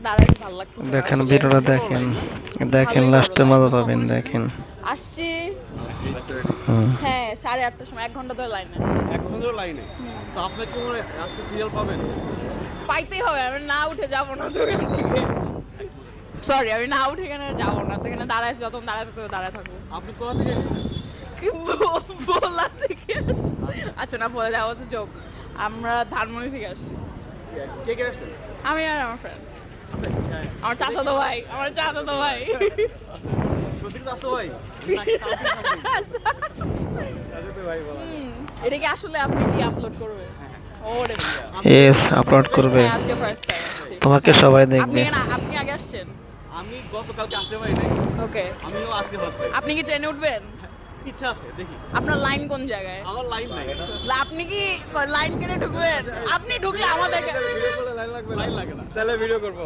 দাঁড়াইতে ভালো লাগতেছে না দেখেন আসলে। ভিডিওটা দেখেন, দেখেন ভালোই লাস্টে করো, মজা পাবেন দেখেন। আসছি হুম। হ্যাঁ 8:30টার সময় 1 ঘন্টা ধরে লাইনে। 1 ঘন্টা ধরে লাইনে। তো আপনি কি মনে হয় আজকে সিরিয়াল পাবেন? পাইতেই হবে, আমি না উঠে যাবো না তো এখান থেকে। সরি, আমি না উঠে এখানে যাবো না তো, এখানে দাঁড়ায় যত দাঁড়ায় থাকবো দাঁড়ায় থাকবো। আপনি কোথা থেকে এসেছেন? কি বলা থেকে, আচ্ছা না বলে দেওয়া হচ্ছে জোক। আমরা ধানমন্ডি থেকে আসছি, কে কে আসছেন? আমি আর আমার ফ্রেন্ড, আমার চাচাতো ভাই, আমার চাচাতো ভাই। সত্যি তো আসতো ভাই? সাজাতে ভাই বলা। এটা কি আসলে আপনি কি আপলোড করবেন? ওরে এস আপলোড করবে, হ্যাঁ, আজকে ফার্স্ট টাইম আসছি। তোমাকে সবাই আপনি দেখবে। আপনি আগে আসছেন? আমি গতকালকে আসতে পারি নাই। ওকে, আমিও আজকে ফার্স্ট টাইম। আপনি কি ট্রেনে উঠবেন? ইচ্ছা আছে, দেখি। আপনার লাইন কোন জায়গায়? আমার লাইন নাই। আপনি কি লাইন কেটে ঢুকবেন? আপনি ঢুকলে আমাদেরকে ভিডিও করলে লাইন লাগবে না? লাইন লাগে না। তাহলে ভিডিও করব।